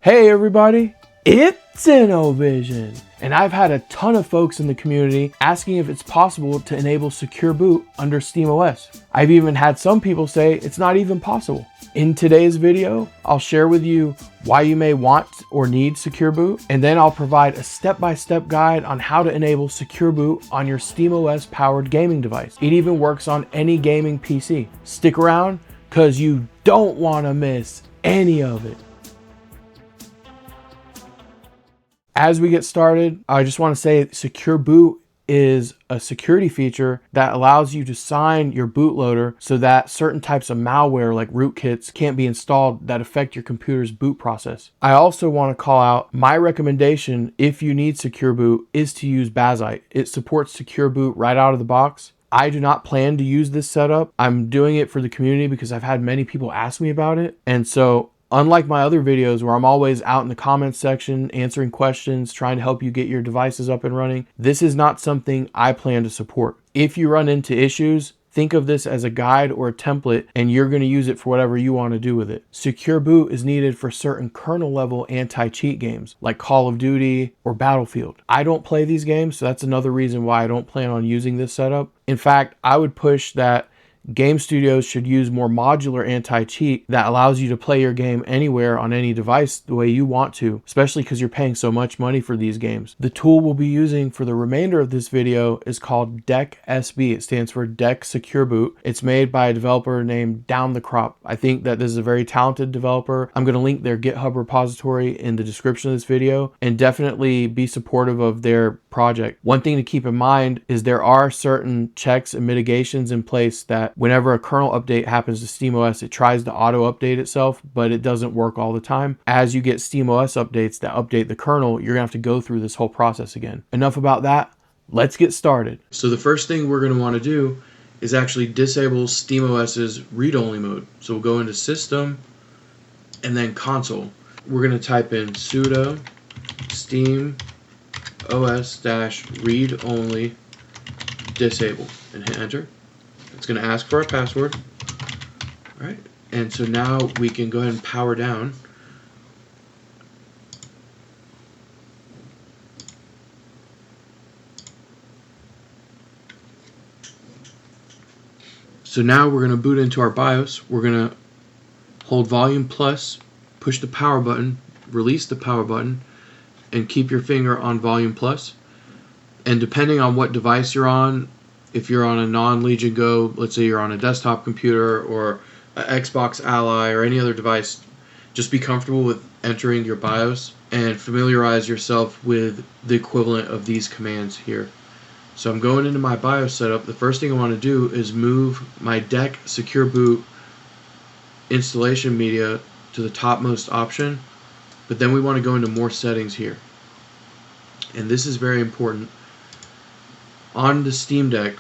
Hey everybody, it's InnoVision, and I've had a ton of folks in the community asking if it's possible to enable secure boot under SteamOS. I've even had some people say it's not even possible. In today's video, I'll share with you why you may want or need secure boot, and then I'll provide a step-by-step guide on how to enable secure boot on your SteamOS powered gaming device. It even works on any gaming PC. Stick around, because you don't want to miss any of it. As we get started, I just want to say secure boot is a security feature that allows you to sign your bootloader so that certain types of malware like rootkits can't be installed that affect your computer's boot process. I also want to call out my recommendation if you need secure boot is to use Bazzite. It supports secure boot right out of the box. I do not plan to use this setup. I'm doing it for the community because I've had many people ask me about it. And so unlike my other videos where I'm always out in the comments section answering questions, trying to help you get your devices up and running, this is not something I plan to support. If you run into issues, think of this as a guide or a template and you're going to use it for whatever you want to do with it. Secure boot is needed for certain kernel level anti-cheat games like Call of Duty or Battlefield. I don't play these games, so that's another reason why I don't plan on using this setup. In fact, I would push that game studios should use more modular anti-cheat that allows you to play your game anywhere on any device the way you want to, especially because you're paying so much money for these games. The tool we'll be using for the remainder of this video is called DeckSB. It stands for Deck Secure Boot. It's made by a developer named Down the Crop. I think that this is a very talented developer. I'm going to link their GitHub repository in the description of this video and definitely be supportive of their project. One thing to keep in mind is there are certain checks and mitigations in place that whenever a kernel update happens to SteamOS, it tries to auto update itself, but it doesn't work all the time. As you get SteamOS updates that update the kernel, you're gonna have to go through this whole process again. Enough about that. Let's get started. So the first thing we're going to want to do is actually disable SteamOS's read-only mode. So we'll go into System and then Console. We're going to type in sudo SteamOS-read-only disable and hit enter. It's going to ask for our password. All right, and so now we can go ahead and power down. So now we're going to boot into our BIOS. We're going to hold volume plus, push the power button, release the power button, and keep your finger on volume plus. And depending on what device you're on, if you're on a non-Legion Go, let's say you're on a desktop computer or an Xbox Ally or any other device, just be comfortable with entering your BIOS and familiarize yourself with the equivalent of these commands here. So I'm going into my BIOS setup. The first thing I want to do is move my Deck Secure Boot installation media to the topmost option, but then we want to go into more settings here. And this is very important. On the Steam Deck,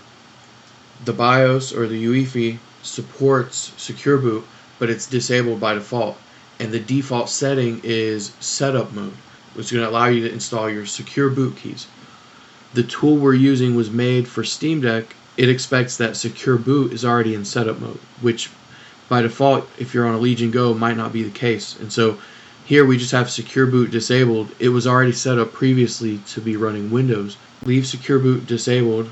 the BIOS or the UEFI supports secure boot, but it's disabled by default. And the default setting is setup mode, which is going to allow you to install your secure boot keys. The tool we're using was made for Steam Deck. It expects that secure boot is already in setup mode, which by default, if you're on a Legion Go, might not be the case. And so here we just have secure boot disabled. It was already set up previously to be running Windows. Leave secure boot disabled.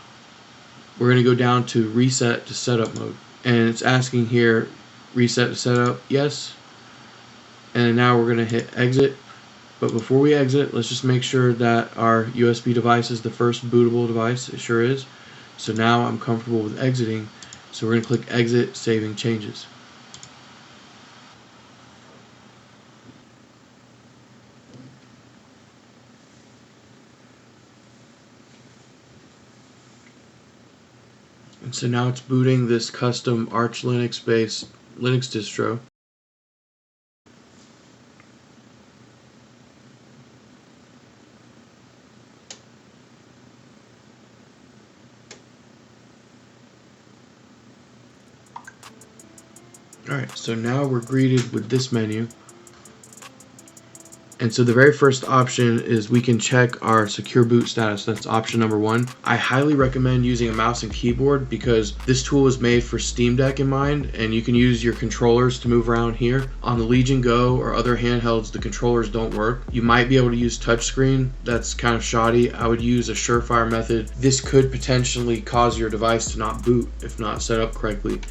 We're going to go down to reset to setup mode. And it's asking here, reset to setup, yes. And now we're going to hit exit. But before we exit, let's just make sure that our USB device is the first bootable device. It sure is. So now I'm comfortable with exiting. So we're going to click exit, saving changes. And so now it's booting this custom Arch Linux based Linux distro. Alright, so now we're greeted with this menu. And so the very first option is we can check our secure boot status. That's option number 1. I highly recommend using a mouse and keyboard because this tool is made for Steam Deck in mind, and you can use your controllers to move around here. On the Legion Go or other handhelds, the controllers don't work. You might be able to use touchscreen. That's kind of shoddy. I would use a surefire method. This could potentially cause your device to not boot if not set up correctly.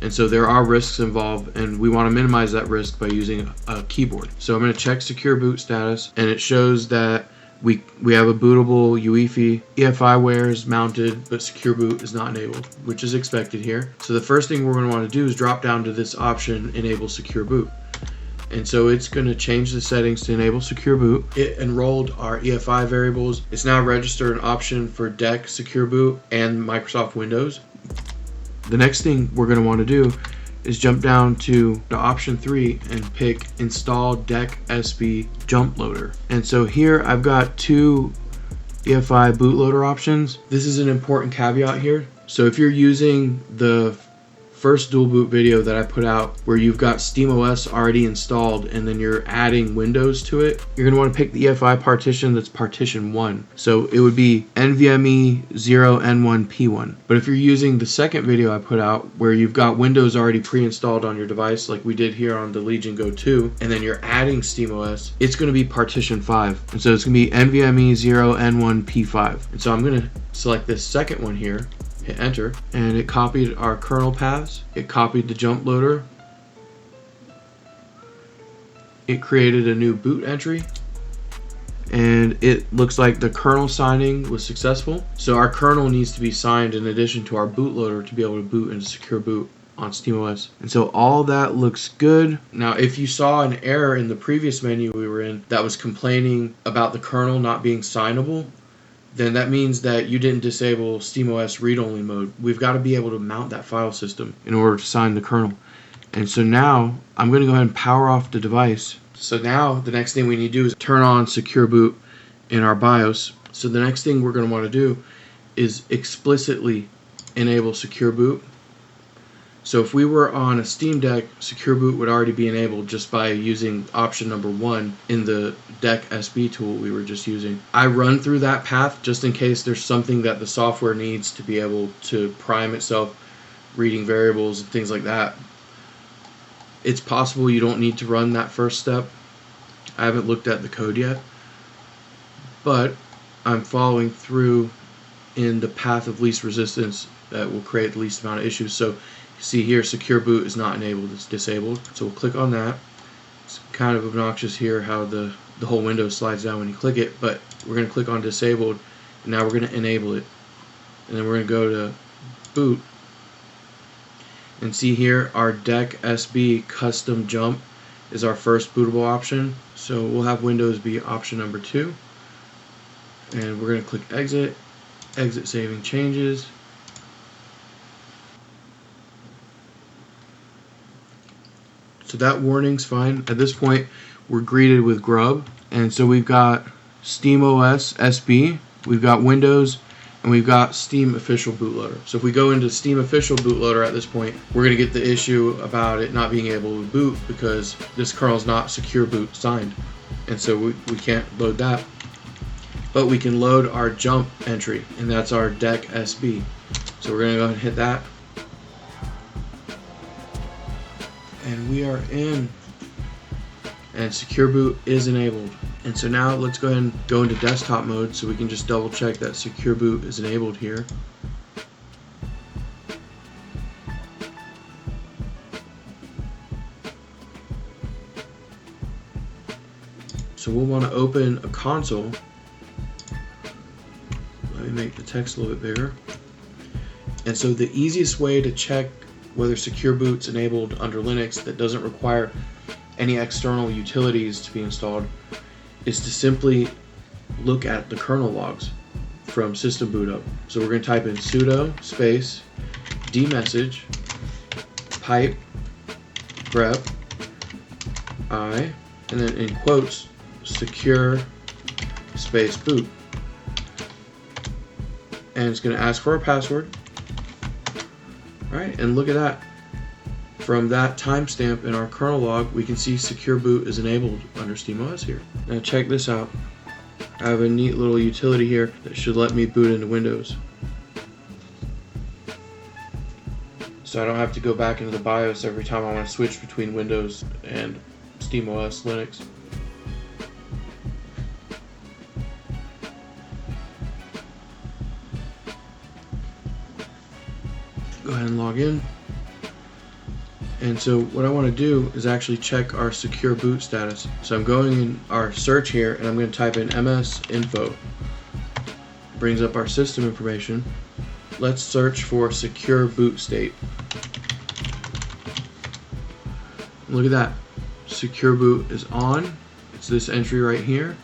And so there are risks involved, and we want to minimize that risk by using a keyboard. So I'm going to check secure boot status, and it shows that we have a bootable UEFI. EFIware is mounted, but secure boot is not enabled, which is expected here. So the first thing we're going to want to do is drop down to this option, enable secure boot. And so it's going to change the settings to enable secure boot. It enrolled our EFI variables. It's now registered an option for DEC secure boot and Microsoft Windows. The next thing we're going to want to do is jump down to the option 3 and pick install DeckSB jump loader. And so here I've got 2 EFI bootloader options. This is an important caveat here. So if you're using the first dual boot video that I put out where you've got SteamOS already installed and then you're adding Windows to it, you're going to want to pick the EFI partition that's partition 1. So it would be NVMe 0N1P1. But if you're using the second video I put out where you've got Windows already pre-installed on your device like we did here on the Legion Go 2, and then you're adding SteamOS, it's going to be partition 5. And so it's going to be NVMe 0N1P5. And so I'm going to select this second one here, hit enter, and it copied our kernel paths. It copied the jump loader. It created a new boot entry, and it looks like the kernel signing was successful. So our kernel needs to be signed in addition to our bootloader to be able to boot into secure boot on SteamOS. And so all that looks good. Now if you saw an error in the previous menu we were in that was complaining about the kernel not being signable, then that means that you didn't disable SteamOS read-only mode. We've got to be able to mount that file system in order to sign the kernel. And so now I'm going to go ahead and power off the device. So now the next thing we need to do is turn on secure boot in our BIOS. So the next thing we're going to want to do is explicitly enable secure boot. So if we were on a Steam Deck, secure boot would already be enabled just by using option number 1 in the DeckSB tool we were just using. I run through that path just in case there's something that the software needs to be able to prime itself, reading variables and things like that. It's possible you don't need to run that first step. I haven't looked at the code yet, but I'm following through in the path of least resistance that will create the least amount of issues. So see here, secure boot is not enabled, it's disabled. So we'll click on that. It's kind of obnoxious here how the whole window slides down when you click it, but we're going to click on disabled, and now we're going to enable it. And then we're going to go to boot, and see here our DeckSB custom jump is our first bootable option. So we'll have Windows be option number 2. And we're going to click exit, exit saving changes. So that warning's fine. At this point, we're greeted with grub. And so we've got SteamOS SB, we've got Windows, and we've got Steam Official Bootloader. So if we go into Steam Official Bootloader at this point, we're going to get the issue about it not being able to boot because this kernel is not secure boot signed. And so we can't load that. But we can load our jump entry, and that's our DeckSB. So we're going to go ahead and hit that. And we are in, and secure boot is enabled. And so now let's go ahead and go into desktop mode so we can just double check that secure boot is enabled here. So we'll want to open a console. Let me make the text a little bit bigger. And so the easiest way to check whether secure boot's enabled under Linux that doesn't require any external utilities to be installed is to simply look at the kernel logs from system boot up. So we're going to type in sudo space dmessage pipe grep I, and then in quotes secure space boot, and it's going to ask for a password. Alright, and look at that. From that timestamp in our kernel log, we can see secure boot is enabled under SteamOS here. Now check this out. I have a neat little utility here that should let me boot into Windows. So I don't have to go back into the BIOS every time I want to switch between Windows and SteamOS Linux. Go ahead and log in. And so what I want to do is actually check our secure boot status. So I'm going in our search here and I'm going to type in MS info. It brings up our system information. Let's search for secure boot state. Look at that. Secure boot is on. It's this entry right here.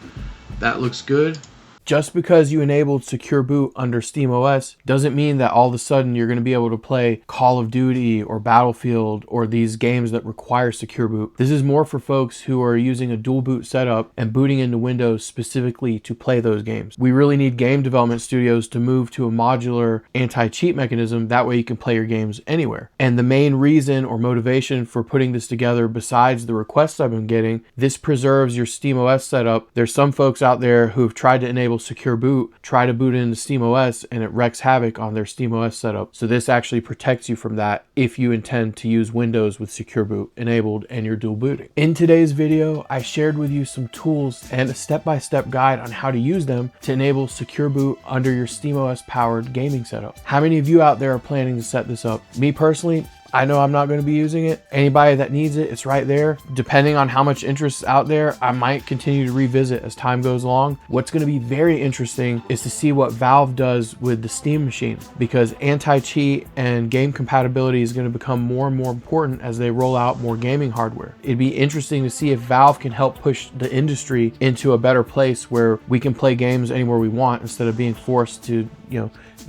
That looks good. Just because you enabled secure boot under SteamOS doesn't mean that all of a sudden you're going to be able to play Call of Duty or Battlefield or these games that require secure boot. This is more for folks who are using a dual boot setup and booting into Windows specifically to play those games. We really need game development studios to move to a modular anti-cheat mechanism. That way you can play your games anywhere. And the main reason or motivation for putting this together, besides the requests I've been getting, this preserves your SteamOS setup. There's some folks out there who have tried to enable secure boot, try to boot into SteamOS, and it wreaks havoc on their SteamOS setup. So this actually protects you from that if you intend to use Windows with secure boot enabled and you're dual booting. In today's video, I shared with you some tools and a step-by-step guide on how to use them to enable secure boot under your SteamOS powered gaming setup. How many of you out there are planning to set this up? Me personally, I know I'm not going to be using it. Anybody that needs it, it's right there. Depending on how much interest is out there, I might continue to revisit as time goes along. What's going to be very interesting is to see what Valve does with the Steam machine, because anti-cheat and game compatibility is going to become more and more important as they roll out more gaming hardware. It'd be interesting to see if Valve can help push the industry into a better place where we can play games anywhere we want instead of being forced to,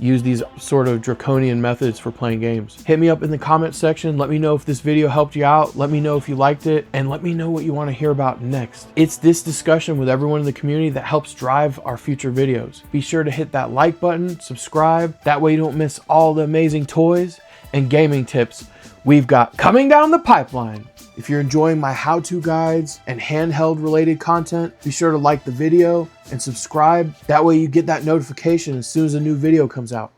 use these sort of draconian methods for playing games. Hit me up in the comment section. Let me know if this video helped you out. Let me know if you liked it, and let me know what you want to hear about next. It's this discussion with everyone in the community that helps drive our future videos. Be sure to hit that like button, subscribe. That way you don't miss all the amazing toys and gaming tips we've got coming down the pipeline. If you're enjoying my how-to guides and handheld related content, be sure to like the video and subscribe. That way you get that notification as soon as a new video comes out.